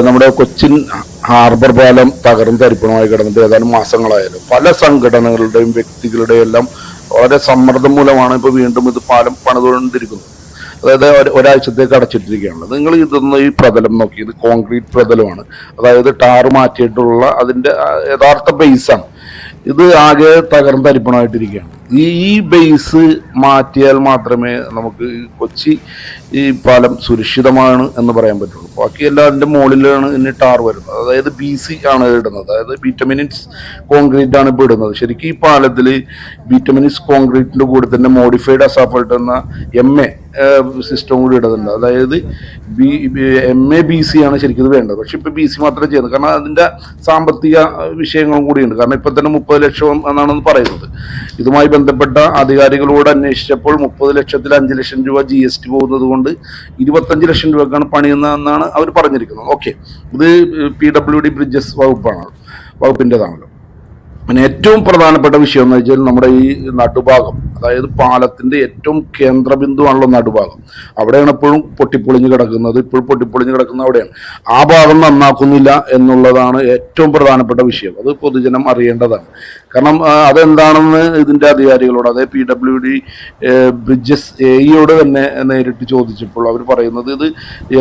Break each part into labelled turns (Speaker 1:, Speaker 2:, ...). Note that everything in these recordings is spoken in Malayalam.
Speaker 1: നമ്മുടെ കൊച്ചിൻ ഹാർബർ പാലം തകർന്ന് തരിപ്പണമായി കിടന്നിട്ട് ഏതാനും മാസങ്ങളായാലും പല സംഘടനകളുടെയും വ്യക്തികളുടെയും എല്ലാം വളരെ സമ്മർദ്ദം മൂലമാണ് ഇപ്പോൾ വീണ്ടും ഇത് പാലം പണിതുകൊണ്ടിരിക്കുന്നത്. അതായത് ഒരാഴ്ചത്തേക്ക് അടച്ചിട്ടിരിക്കുകയാണ്. നിങ്ങൾ ഇതൊന്ന് ഈ പ്രതലം നോക്കി, ഇത് കോൺക്രീറ്റ് പ്രതലമാണ്. അതായത് ടാറ് മാറ്റിയിട്ടുള്ള അതിൻ്റെ യഥാർത്ഥ ബേസാണ്. ഇത് ആകെ തകർന്ന് തരിപ്പണമായിട്ടിരിക്കുകയാണ്. ഈ ബേസ് മാറ്റിയാൽ മാത്രമേ നമുക്ക് കൊച്ചി ഈ പാലം സുരക്ഷിതമാണ് എന്ന് പറയാൻ പറ്റുള്ളൂ. ബാക്കിയെല്ലാം അതിൻ്റെ മുകളിലാണ് ഇനി ടാർ വരുന്നത്. അതായത് BC ആണ് ഇടുന്നത്, അതായത് ബിറ്റമിനിസ് കോൺക്രീറ്റ് ആണ് ഇപ്പോൾ ഇടുന്നത്. ശരിക്കും ഈ പാലത്തിൽ ബിറ്റമിനിസ് കോൺക്രീറ്റിൻ്റെ കൂടെ തന്നെ മോഡിഫൈഡ് അസാഫൾട്ട് എന്ന MA സിസ്റ്റം കൂടി ഇടുന്നുണ്ട്. അതായത് MA BC ആണ് ശരിക്കും ഇത് വേണ്ടത്. പക്ഷെ ഇപ്പോൾ BC മാത്രമേ ചെയ്യുന്നത്, കാരണം അതിൻ്റെ സാമ്പത്തിക വിഷയങ്ങളും കൂടിയുണ്ട്. കാരണം ഇപ്പം തന്നെ 30 ലക്ഷം എന്നാണ് പറയുന്നത്. ഇതുമായി ബന്ധപ്പെട്ട അധികാരികളോട് അന്വേഷിച്ചപ്പോൾ 30 ലക്ഷത്തിൽ 5 ലക്ഷം രൂപ GST പോകുന്നത് കൊണ്ട് 25 ലക്ഷം രൂപക്കാണ് പണിയുന്നതെന്നാണ് അവർ പറഞ്ഞിരിക്കുന്നത്. ഓക്കെ, ഇത് PWD ബ്രിഡ്ജസ് വകുപ്പിൻ്റെതാണല്ലോ. പിന്നെ ഏറ്റവും പ്രധാനപ്പെട്ട വിഷയം എന്ന് വെച്ചാൽ നമ്മുടെ ഈ നടുഭാഗം, അതായത് പാലത്തിൻ്റെ ഏറ്റവും കേന്ദ്രബിന്ദുവാണല്ലോ നടുഭാഗം. അവിടെയാണ് എപ്പോഴും പൊട്ടിപ്പൊളിഞ്ഞ് കിടക്കുന്നത്. ഇപ്പോഴും പൊട്ടിപ്പൊളിഞ്ഞ് കിടക്കുന്നത് അവിടെയാണ്. ആ ഭാഗം നന്നാക്കുന്നില്ല എന്നുള്ളതാണ് ഏറ്റവും പ്രധാനപ്പെട്ട വിഷയം. അത് പൊതുജനം അറിയേണ്ടതാണ്. കാരണം അതെന്താണെന്ന് ഇതിൻ്റെ അധികാരികളോട്, അതായത് PWD ബ്രിഡ്ജസ് AEയോട് തന്നെ നേരിട്ട് ചോദിച്ചപ്പോൾ അവർ പറയുന്നത് ഇത്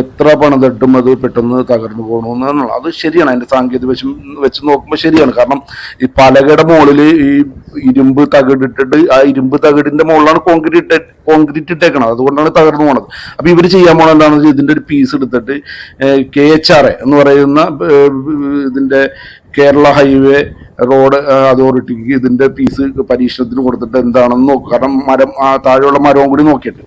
Speaker 1: എത്ര പണിതിട്ടും അത് പെട്ടെന്ന് തകർന്നു പോകണമെന്നാണ്. അത് ശരിയാണ്, അതിൻ്റെ സാങ്കേതിക വശം വെച്ച് നോക്കുമ്പോൾ ശരിയാണ്. കാരണം ഈ പലകയുടെ മുകളിൽ ഈ ഇരുമ്പ് തകിടിട്ടിട്ട് ആ ഇരുമ്പ് തകിടിന്റെ മുകളിലാണ് കോൺക്രീറ്റ് ഇട്ടേക്കണം. അതുകൊണ്ടാണ് തകർന്നു പോണത്. അപ്പൊ ഇവർ ചെയ്യാൻ പോണത് എന്താണെന്ന് വെച്ചാൽ ഇതിന്റെ ഒരു പീസ് എടുത്തിട്ട് KHRA എന്ന് പറയുന്ന ഇതിന്റെ കേരള ഹൈവേ റോഡ് അതോറിറ്റിക്ക് ഇതിന്റെ പീസ് പരീക്ഷണത്തിന് കൊടുത്തിട്ട് എന്താണെന്ന് നോക്കുക. കാരണം മരം താഴെയുള്ള മരവും കൂടി നോക്കിയിട്ട്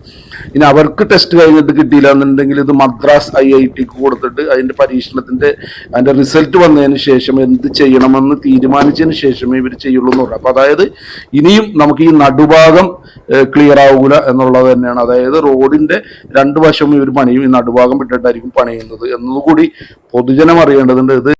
Speaker 1: ഇനി അവർക്ക് ടെസ്റ്റ് കഴിഞ്ഞിട്ട് കിട്ടിയില്ല എന്നുണ്ടെങ്കിൽ ഇത് മദ്രാസ് IITക്ക് കൊടുത്തിട്ട് അതിന്റെ റിസൾട്ട് വന്നതിന് ശേഷം എന്ത് ചെയ്യണമെന്ന് തീരുമാനിച്ചതിന് ശേഷമേ ഇവർ ചെയ്യുള്ളൂ എന്ന് പറഞ്ഞു. അപ്പൊ അതായത് ഇനിയും നമുക്ക് ഈ നടുഭാഗം ക്ലിയർ ആവൂല എന്നുള്ളത് തന്നെയാണ്. അതായത് റോഡിന്റെ 2 വശവും ഇവർ പണിയും, ഈ നടുഭാഗം വിട്ടിട്ടായിരിക്കും പണിയുന്നത് എന്നതുകൂടി പൊതുജനം അറിയേണ്ടതുണ്ട്. ഇത്